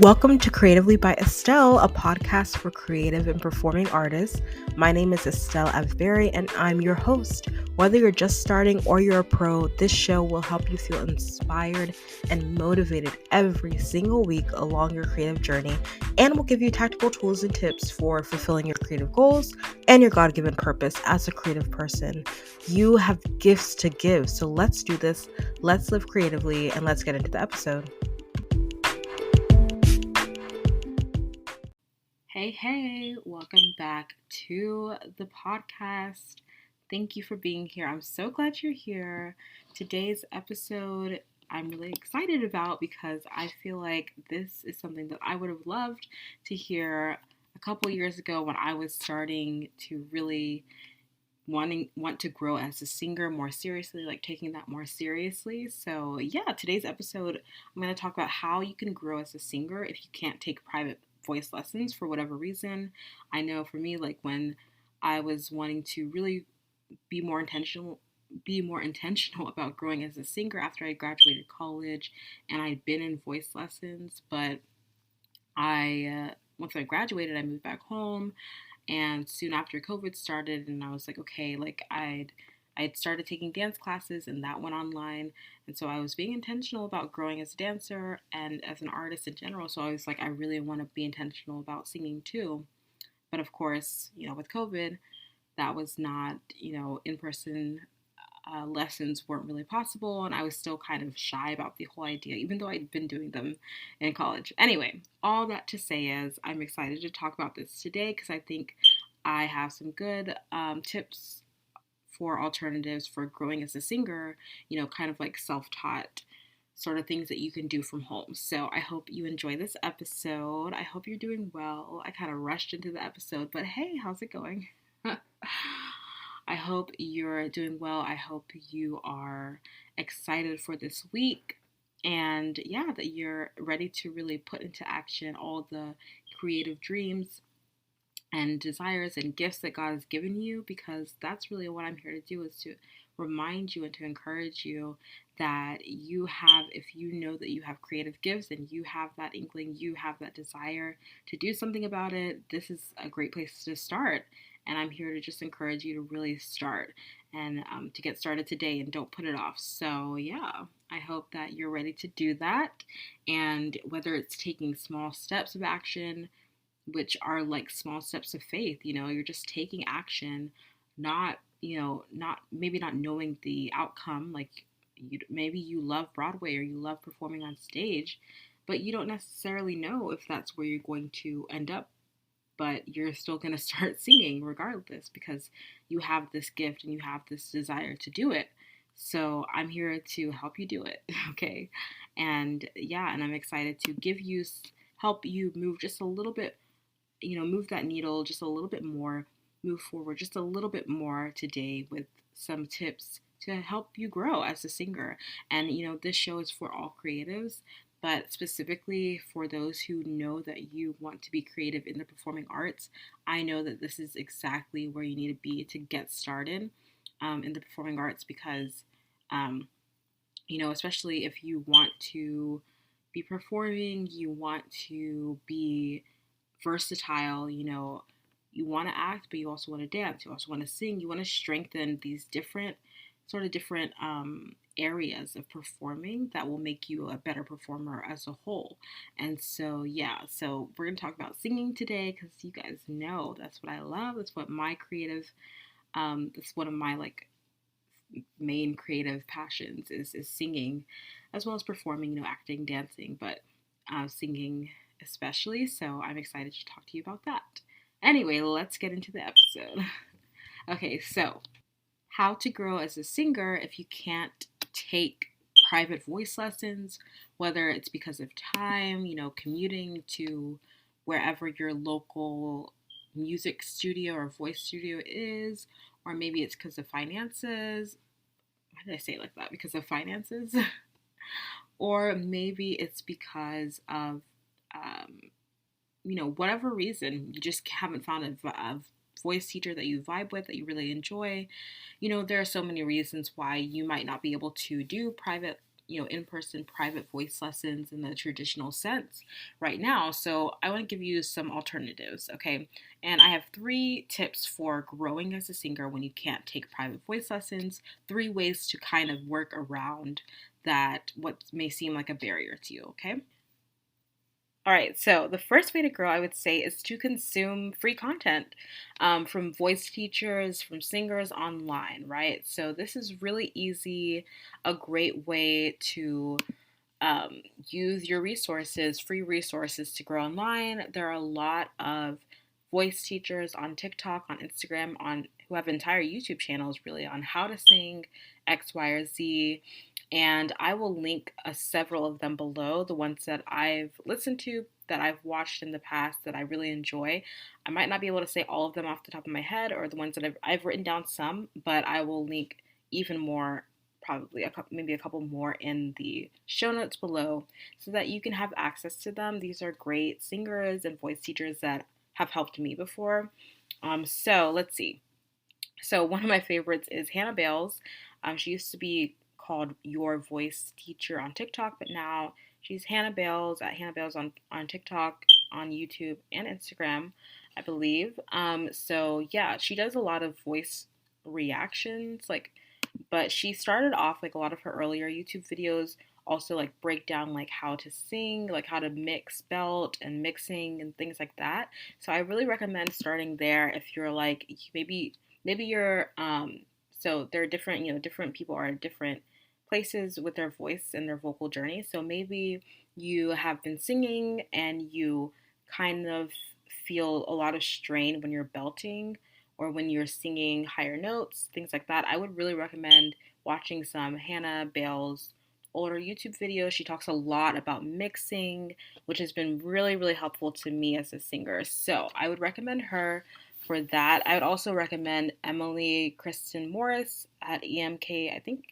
Welcome to Creatively by Estelle, a podcast for creative and performing artists. My name is Estelle Avberry, and I'm your host. Whether you're just starting or you're a pro, this show will help you feel inspired and motivated every single week along your creative journey, and will give you tactical tools and tips for fulfilling your creative goals and your God-given purpose as a creative person. You have gifts to give, so let's do this. Let's live creatively, and let's get into the episode. Hey, welcome back to the podcast. Thank you for being here. I'm so glad you're here. Today's episode I'm really excited about because I feel like this is something that I would have loved to hear a couple years ago when I was starting to really want to grow as a singer more seriously, like taking that more seriously. So yeah, today's episode I'm going to talk about how you can grow as a singer if you can't take private voice lessons for whatever reason. I know for me, like when I was wanting to really be more intentional about growing as a singer after I graduated college, and I'd been in voice lessons, but I once I graduated, I moved back home, and soon after COVID started, and I was like, okay, like I'd started taking dance classes, and that went online, and so I was being intentional about growing as a dancer and as an artist in general. So I was like, I really want to be intentional about singing too. But of course, with COVID, that was not, in person lessons weren't really possible, and I was still kind of shy about the whole idea, even though I'd been doing them in college. Anyway, all that to say is I'm excited to talk about this today because I think I have some good tips for alternatives for growing as a singer, kind of like self-taught sort of things that you can do from home. So I hope you enjoy this episode. I hope you're doing well. I kind of rushed into the episode, but hey, how's it going? I hope you're doing well. I hope you are excited for this week. And yeah, that you're ready to really put into action all the creative dreams and desires and gifts that God has given you, because that's really what I'm here to do, is to remind you and to encourage you that you have, if you know that you have creative gifts and you have that inkling, you have that desire to do something about it, this is a great place to start. And I'm here to just encourage you to really start and to get started today and don't put it off. So yeah, I hope that you're ready to do that. And whether it's taking small steps of action, which are like small steps of faith, you're just taking action, not, not maybe not knowing the outcome. Like maybe you love Broadway or you love performing on stage, but you don't necessarily know if that's where you're going to end up, but you're still going to start singing regardless because you have this gift and you have this desire to do it. So I'm here to help you do it. Okay. And yeah, and I'm excited to help you move just a little bit, move that needle just a little bit more, move forward just a little bit more today with some tips to help you grow as a singer. And, this show is for all creatives, but specifically for those who know that you want to be creative in the performing arts. I know that this is exactly where you need to be to get started in the performing arts because, especially if you want to be performing, you want to be versatile, you want to act, but you also want to dance, you also want to sing, you want to strengthen these different areas of performing that will make you a better performer as a whole. And so, yeah, so we're going to talk about singing today because you guys know that's what I love. That's what my that's one of my like main creative passions is singing, as well as performing, acting, dancing, but singing especially. So I'm excited to talk to you about that. Anyway, let's get into the episode. Okay, so how to grow as a singer if you can't take private voice lessons, whether it's because of time, commuting to wherever your local music studio or voice studio is, or maybe it's because of finances. Why did I say it like that? Because of finances? Or maybe it's because of, um, whatever reason, you just haven't found a voice teacher that you vibe with, that you really enjoy. There are so many reasons why you might not be able to do private in-person private voice lessons in the traditional sense right now. So I want to give you some alternatives, okay? And I have 3 tips for growing as a singer when you can't take private voice lessons, 3 ways to kind of work around that, what may seem like a barrier to you, okay? All right, so the first way to grow, I would say, is to consume free content from voice teachers, from singers online, right? So this is really easy, a great way to use your resources, free resources to grow online. There are a lot of voice teachers on TikTok, on Instagram, on who have entire YouTube channels really on how to sing X, Y, or Z. And I will link several of them below, the ones that I've listened to, that I've watched in the past that I really enjoy. I might not be able to say all of them off the top of my head, or the ones that I've written down some, but I will link even more, probably maybe a couple more in the show notes below so that you can have access to them. These are great singers and voice teachers that have helped me before. So let's see. So one of my favorites is Hannah Bales. She used to be called Your Voice Teacher on TikTok, but now she's Hannah Bales at Hannah Bales on TikTok, on YouTube, and Instagram, I believe. So yeah, she does a lot of voice reactions, but she started off like a lot of her earlier YouTube videos also like break down like how to sing, like how to mix belt and mixing and things like that. So I really recommend starting there if you're like maybe you're so there are different, different people are in different places with their voice and their vocal journey. So maybe you have been singing and you kind of feel a lot of strain when you're belting or when you're singing higher notes, things like that. I would really recommend watching some Hannah Bales older YouTube videos. She talks a lot about mixing, which has been really, really helpful to me as a singer. So I would recommend her for that. I would also recommend Emily Kristen Morris at EMK. I think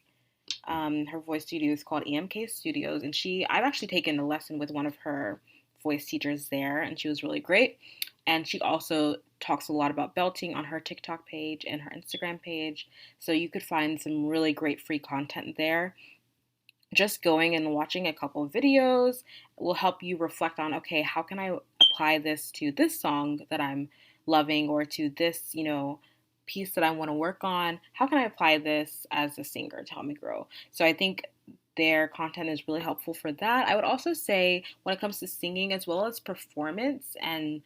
her voice studio is called EMK Studios, and I've actually taken a lesson with one of her voice teachers there, and she was really great. And she also talks a lot about belting on her TikTok page and her Instagram page, so you could find some really great free content there. Just going and watching a couple of videos will help you reflect on, okay, how can I apply this to this song that I'm loving, or to this, piece that I want to work on? How can I apply this as a singer to help me grow? So I think their content is really helpful for that. I would also say when it comes to singing as well as performance and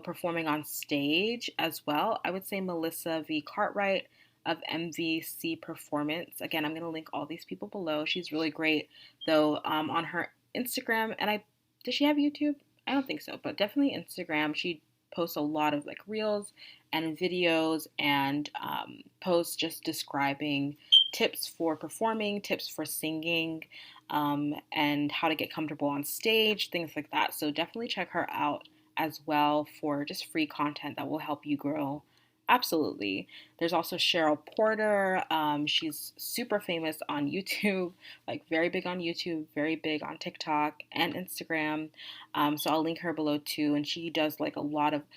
performing on stage as well, I would say Melissa V. Cartwright of MVC Performance. Again, I'm going to link all these people below. She's really great, though, on her Instagram. And does she have YouTube? I don't think so, but definitely Instagram. She posts a lot of like reels and videos and posts just describing tips for performing, tips for singing, and how to get comfortable on stage, things like that. So definitely check her out as well for just free content that will help you grow. Absolutely. There's also Cheryl Porter. She's super famous on YouTube, like very big on YouTube, very big on TikTok and Instagram. So I'll link her below too. And she does like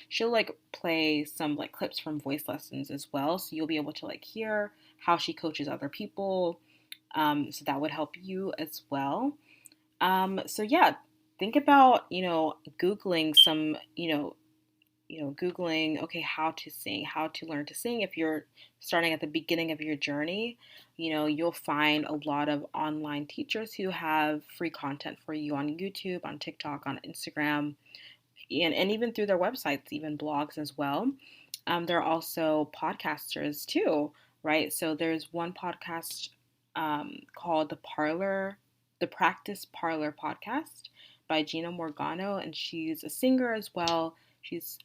she'll like play some like clips from voice lessons as well. So you'll be able to like hear how she coaches other people. So that would help you as well. So yeah, think about, Googling some, Googling, okay, how to sing, how to learn to sing. If you're starting at the beginning of your journey, you'll find a lot of online teachers who have free content for you on YouTube, on TikTok, on Instagram, and even through their websites, even blogs as well. There are also podcasters too, right? So there's one podcast called the Practice Parlor Podcast by Gina Morgano, and she's a singer as well. She's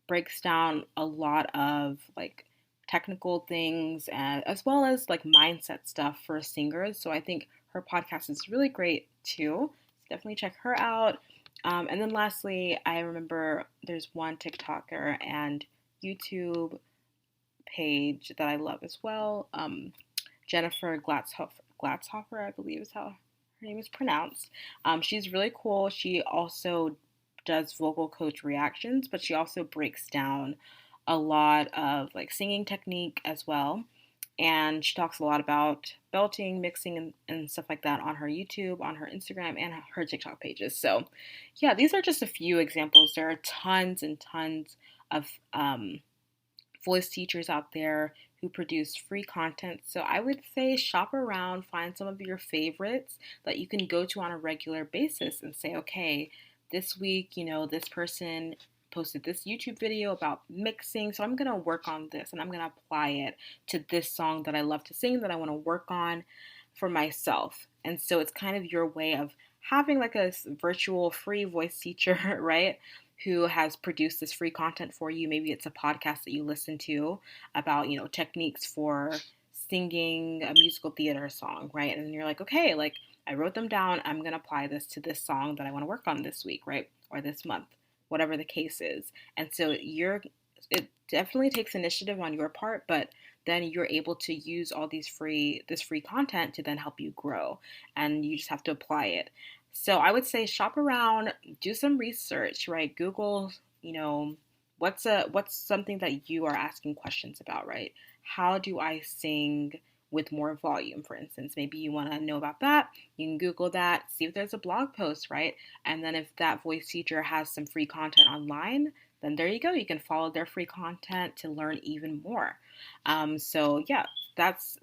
breaks down a lot of like technical things and as well as like mindset stuff for singers. So I think her podcast is really great too. So definitely check her out. And then lastly, I remember there's one TikToker and YouTube page that I love as well. Jennifer Glatzhofer, I believe is how her name is pronounced. She's really cool. She also does vocal coach reactions, but she also breaks down a lot of like singing technique as well. And she talks a lot about belting, mixing, and stuff like that on her YouTube, on her Instagram, and her TikTok pages. So, yeah, these are just a few examples. There are tons and tons of voice teachers out there who produce free content. So I would say shop around, find some of your favorites that you can go to on a regular basis and say, okay, this week, this person posted this YouTube video about mixing, so I'm going to work on this and I'm going to apply it to this song that I love to sing, that I want to work on for myself. And so it's kind of your way of having like a virtual free voice teacher, right? Who has produced this free content for you. Maybe it's a podcast that you listen to about, techniques for singing a musical theater song, right? And you're like, okay, like I wrote them down. I'm going to apply this to this song that I want to work on this week, right? Or this month, whatever the case is. And so it definitely takes initiative on your part, but then you're able to use all this free content to then help you grow, and you just have to apply it. So I would say shop around, do some research, right? Google, what's something that you are asking questions about, right? How do I sing with more volume, for instance? Maybe you want to know about that. You can Google that, see if there's a blog post, right? And then if that voice teacher has some free content online, then there you go. You can follow their free content to learn even more. So yeah, that's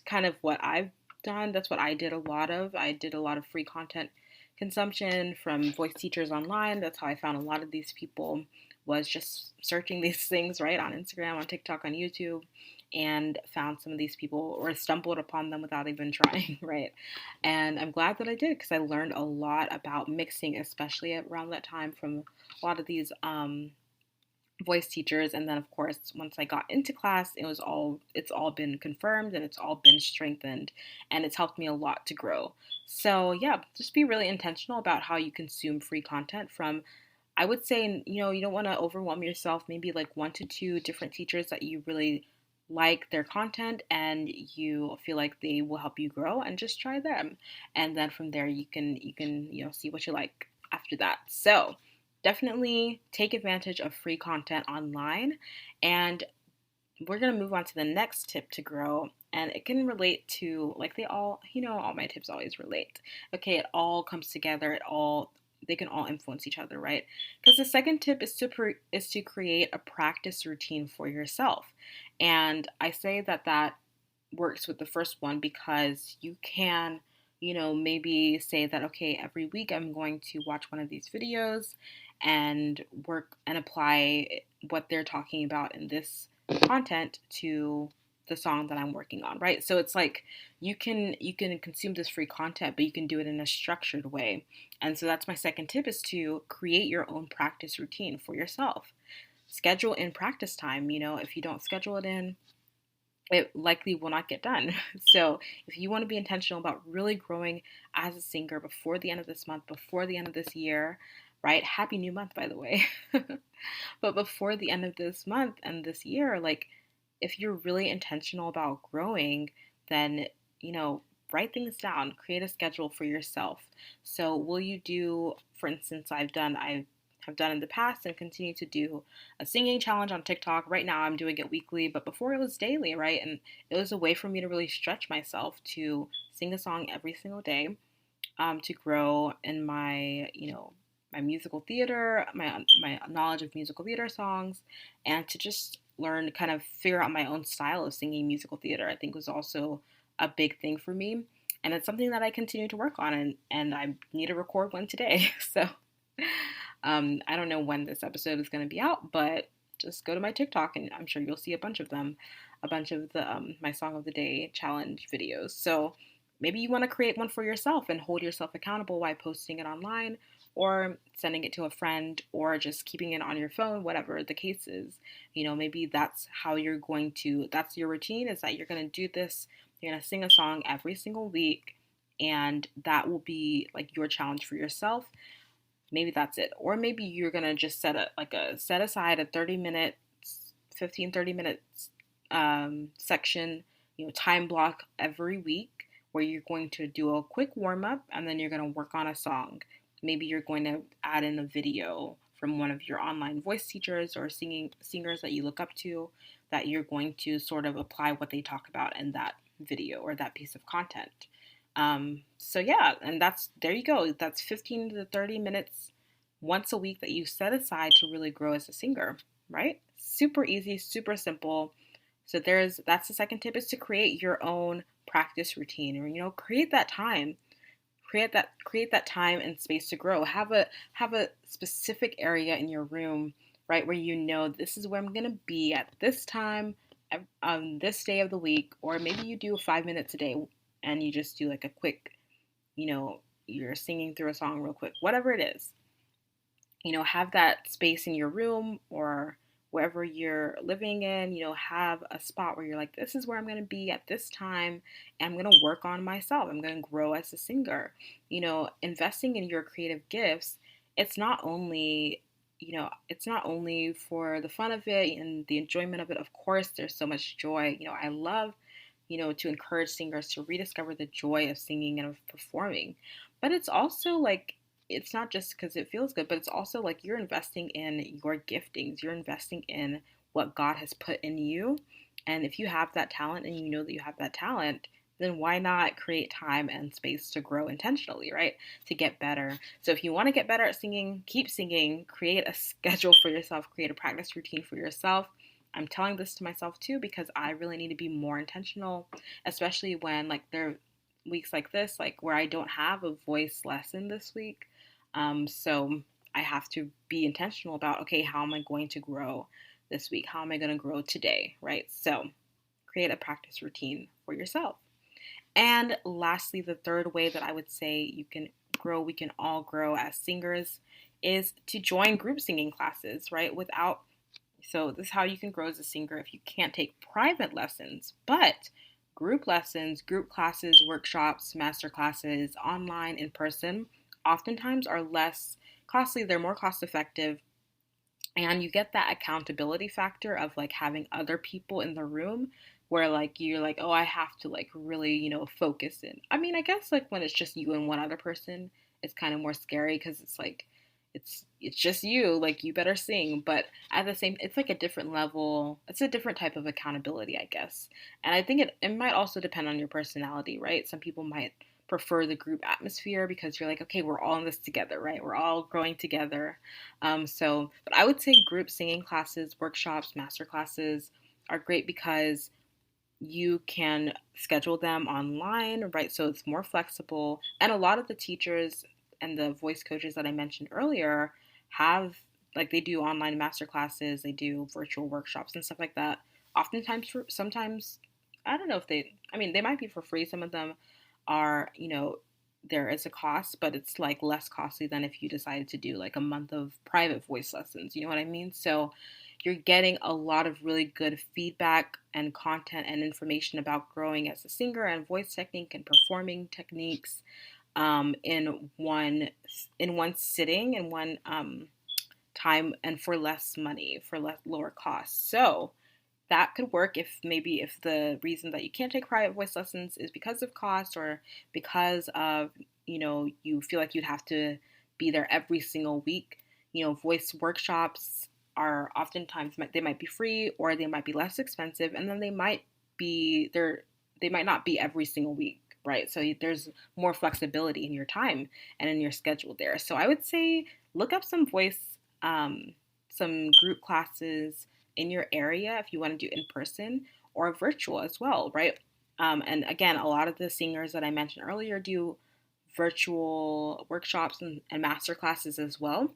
kind of what I've done. That's what I did a lot of. I did a lot of free content consumption from voice teachers online. That's how I found a lot of these people, was just searching these things, right, on Instagram, on TikTok, on YouTube, and found some of these people, or stumbled upon them without even trying, right? And I'm glad that I did, because I learned a lot about mixing, especially around that time, from a lot of these voice teachers. And then of course, once I got into class, it's all been confirmed and it's all been strengthened, and it's helped me a lot to grow. So yeah, just be really intentional about how you consume free content from, I would say, you don't want to overwhelm yourself. Maybe like 1 to 2 different teachers that you really like their content and you feel like they will help you grow, and just try them. And then from there you can see what you like after that. So definitely take advantage of free content online. And we're going to move on to the next tip to grow. And it can relate to, like, all my tips always relate. Okay, it all comes together. They can all influence each other, right? Because the second tip is to create a practice routine for yourself. And I say that works with the first one, because you can, maybe say that, okay, every week I'm going to watch one of these videos and work and apply what they're talking about in this content to the song that I'm working on, right? So it's like you can consume this free content, but you can do it in a structured way. And so that's my second tip, is to create your own practice routine for yourself. Schedule in practice time. If you don't schedule it in, it likely will not get done. So if you want to be intentional about really growing as a singer before the end of this month, before the end of this year, right? Happy new month, by the way. But before the end of this month and this year, like, if you're really intentional about growing, then, write things down, create a schedule for yourself. So will you do, for instance, I have done in the past and continue to do a singing challenge on TikTok. Right now I'm doing it weekly, but before it was daily, right? And it was a way for me to really stretch myself to sing a song every single day, to grow in my, my musical theater, my knowledge of musical theater songs, and to just learn, kind of figure out my own style of singing musical theater. I think was also a big thing for me. And it's something that I continue to work on, and I need to record one today. So I don't know when this episode is going to be out, but just go to my TikTok and I'm sure you'll see a bunch of them, a bunch of the my Song of the Day challenge videos. So maybe you want to create one for yourself and hold yourself accountable by posting it online, or sending it to a friend, or just keeping it on your phone, whatever the case is. Maybe that's that's your routine, is that you're going to do this. You're going to sing a song every single week, and that will be like your challenge for yourself. Maybe that's it. Or maybe you're going to just set aside a 30 minutes section, time block every week, where you're going to do a quick warm up and then you're going to work on a song. Maybe you're going to add in a video from one of your online voice teachers or singers that you look up to, that you're going to sort of apply what they talk about in that video or that piece of content. So yeah, and there you go. That's 15 to 30 minutes once a week that you set aside to really grow as a singer, right? Super easy, super simple. So that's the second tip, is to create your own practice routine, or create that time. Create that time and space to grow. Have a specific area in your room, right, where this is where I'm going to be at this time on this day of the week. Or maybe you do 5 minutes a day and you just do like a quick, you're singing through a song real quick, whatever it is. Have that space in your room or wherever you're living in, have a spot where you're like, this is where I'm going to be at this time, and I'm going to work on myself. I'm going to grow as a singer. Investing in your creative gifts, it's not only, it's not only for the fun of it and the enjoyment of it. Of course, there's so much joy. I love, to encourage singers to rediscover the joy of singing and of performing. But it's also like, it's not just because it feels good, but it's also like you're investing in your giftings. You're investing in what God has put in you. And if you have that talent and you know that you have that talent, then why not create time and space to grow intentionally, right? To get better. So if you want to get better at singing, keep singing, create a schedule for yourself, create a practice routine for yourself. I'm telling this to myself too, because I really need to be more intentional, especially when like there are weeks like this, like where I don't have a voice lesson this week. So I have to be intentional about, okay, how am I going to grow this week? How am I going to grow today, right? So create a practice routine for yourself. And lastly, the third way that I would say you can grow, we can all grow as singers, is to join group singing classes, right? So this is how you can grow as a singer if you can't take private lessons, but group lessons, group classes, workshops, master classes, online, in person, oftentimes are less costly. They're more cost effective, and you get that accountability factor of like having other people in the room where like you're like, oh, I have to like really, focus in. I mean, I guess like when it's just you and one other person, it's kind of more scary because it's like it's just you, like you better sing. But at the same, it's like a different level. It's a different type of accountability, I guess. And I think it might also depend on your personality, right? Some people might prefer the group atmosphere because you're like, okay, we're all in this together, right? We're all growing together. But I would say group singing classes, workshops, master classes are great because you can schedule them online, right? So it's more flexible. And a lot of the teachers and the voice coaches that I mentioned earlier have, like, they do online master classes, they do virtual workshops and stuff like that. Oftentimes, sometimes, I don't know if they might be for free. Some of them are, there is a cost, but it's like less costly than if you decided to do like a month of private voice lessons. You know what I mean? So you're getting a lot of really good feedback and content and information about growing as a singer and voice technique and performing techniques in one sitting, in one time, and for less money, for lower cost. So that could work if the reason that you can't take private voice lessons is because of cost, or because of, you feel like you'd have to be there every single week. Voice workshops are oftentimes, they might be free, or they might be less expensive, and then they might not be every single week, right? So there's more flexibility in your time and in your schedule there. So I would say look up some group classes in your area if you want to do in person or virtual as well, right? And again, a lot of the singers that I mentioned earlier do virtual workshops and master classes as well.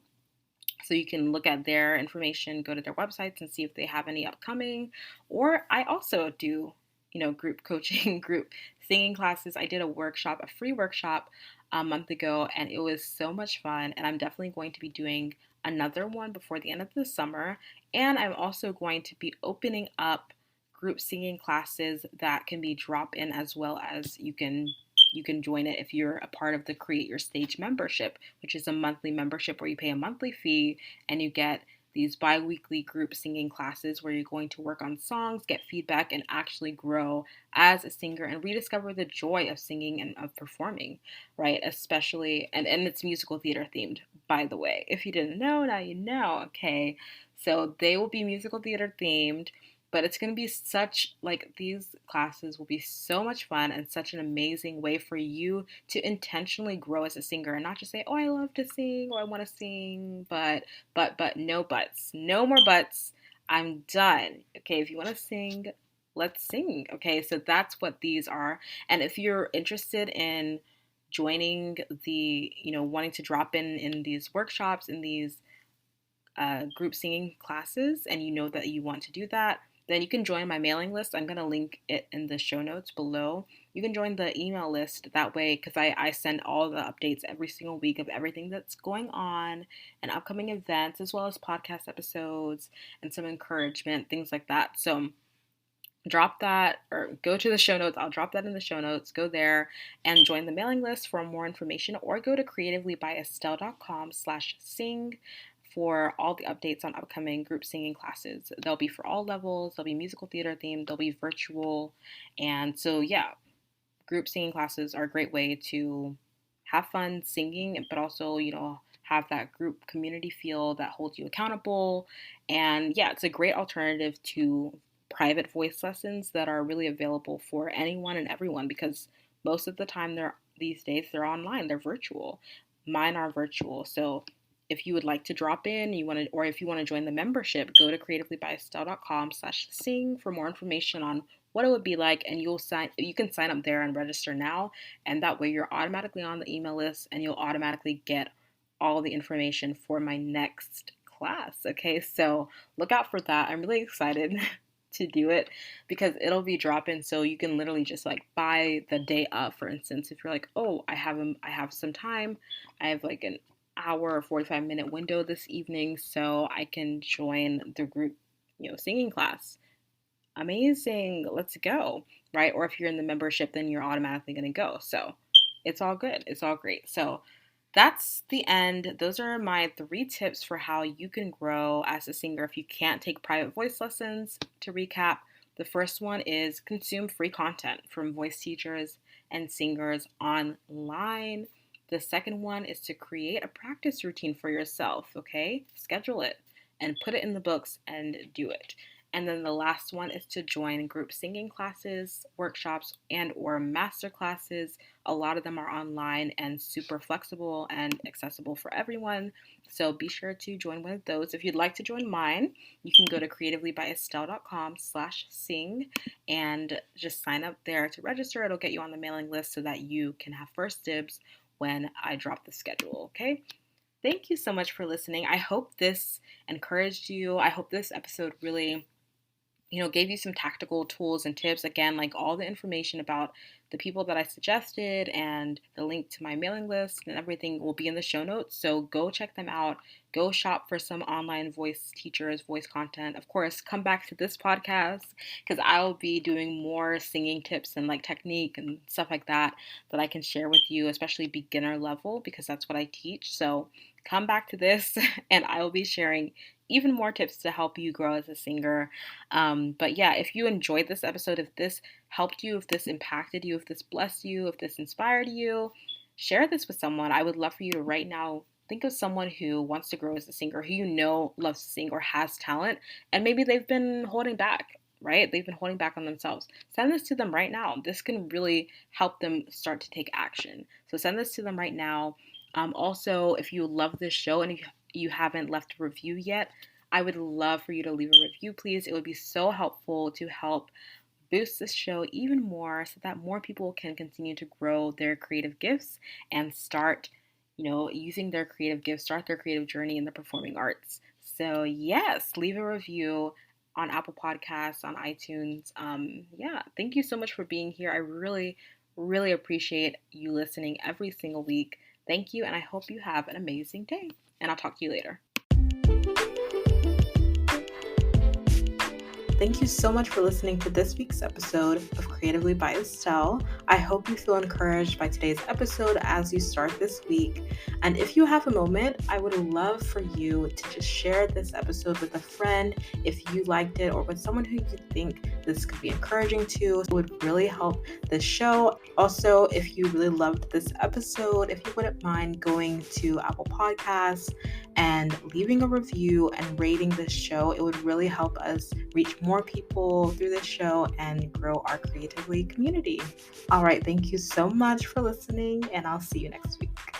So you can look at their information, go to their websites and see if they have any upcoming. Or I also do, group coaching, group singing classes. I did a free workshop a month ago, and it was so much fun. And I'm definitely going to be doing another one before the end of the summer. And I'm also going to be opening up group singing classes that can be drop in, as well as you can join it if you're a part of the Create Your Stage membership, which is a monthly membership where you pay a monthly fee and you get these bi-weekly group singing classes where you're going to work on songs, get feedback, and actually grow as a singer and rediscover the joy of singing and of performing, right? Especially, and it's musical theater themed, by the way. If you didn't know, now you know, okay? So they will be musical theater themed. But it's going to be these classes will be so much fun and such an amazing way for you to intentionally grow as a singer and not just say, oh, I love to sing or I want to sing, but no buts. No more buts. I'm done. Okay, if you want to sing, let's sing. Okay, so that's what these are. And if you're interested in joining wanting to drop in these workshops, in these group singing classes, and you know that you want to do that, then you can join my mailing list. I'm going to link it in the show notes below. You can join the email list that way because I send all the updates every single week of everything that's going on and upcoming events, as well as podcast episodes and some encouragement, things like that. So drop that or go to the show notes. I'll drop that in the show notes. Go there and join the mailing list for more information, or go to creativelybyestelle.com/sing for all the updates on upcoming group singing classes. They'll be for all levels. They'll be musical theater themed. They'll be virtual. And so, yeah, group singing classes are a great way to have fun singing, but also, have that group community feel that holds you accountable. And yeah, it's a great alternative to private voice lessons that are really available for anyone and everyone, because most of the time these days they're online, they're virtual. Mine are virtual. So if you would like to drop in, or if you want to join the membership, go to creativelybyestelle.com/sing for more information on what it would be like, and you can sign up there and register now, and that way you're automatically on the email list and you'll automatically get all the information for my next class. Okay, so look out for that. I'm really excited to do it because it'll be dropping, so you can literally just buy the day of. For instance, if you're like, oh, I have some time, I have an hour or 45-minute window this evening, so I can join the group singing class. Amazing, let's go, right? Or if you're in the membership, then you're automatically going to go. So it's all good, it's all great. So that's the end. Those are my 3 tips for how you can grow as a singer if you can't take private voice lessons. To recap, the first one is consume free content from voice teachers and singers online. The second one is to create a practice routine for yourself, okay? Schedule it and put it in the books and do it. And then the last one is to join group singing classes, workshops, and or master classes. A lot of them are online and super flexible and accessible for everyone. So be sure to join one of those. If you'd like to join mine, you can go to creativelybyestelle.com/sing and just sign up there to register. It'll get you on the mailing list so that you can have first dibs when I drop the schedule, okay? Thank you so much for listening. I hope this encouraged you. I hope this episode really gave you some tactical tools and tips. Again, all the information about the people that I suggested and the link to my mailing list and everything will be in the show notes. So go check them out. Go shop for some online voice teachers, voice content. Of course, come back to this podcast because I'll be doing more singing tips and technique and stuff like that I can share with you, especially beginner level, because that's what I teach. So come back to this and I will be sharing even more tips to help you grow as a singer. But yeah, if you enjoyed this episode, if this helped you, if this impacted you, if this blessed you, if this inspired you, share this with someone. I would love for you to right now think of someone who wants to grow as a singer, who loves to sing or has talent, and maybe they've been holding back, right? They've been holding back on themselves. Send this to them right now. This can really help them start to take action. So send this to them right now. Also, if you love this show and if you haven't left a review yet, I would love for you to leave a review, please. It would be so helpful to help boost this show even more so that more people can continue to grow their creative gifts and start, using their creative gifts, start their creative journey in the performing arts. So yes, leave a review on Apple Podcasts, on iTunes. Thank you so much for being here. I really, really appreciate you listening every single week. Thank you, and I hope you have an amazing day. And I'll talk to you later. Thank you so much for listening to this week's episode of Creatively by Estelle. I hope you feel encouraged by today's episode as you start this week. And if you have a moment, I would love for you to just share this episode with a friend if you liked it, or with someone who you think this could be encouraging to. It would really help this show. Also, if you really loved this episode, if you wouldn't mind going to Apple Podcasts and leaving a review and rating this show, it would really help us reach more people through this show and grow our Creatively community. All right, thank you so much for listening, and I'll see you next week.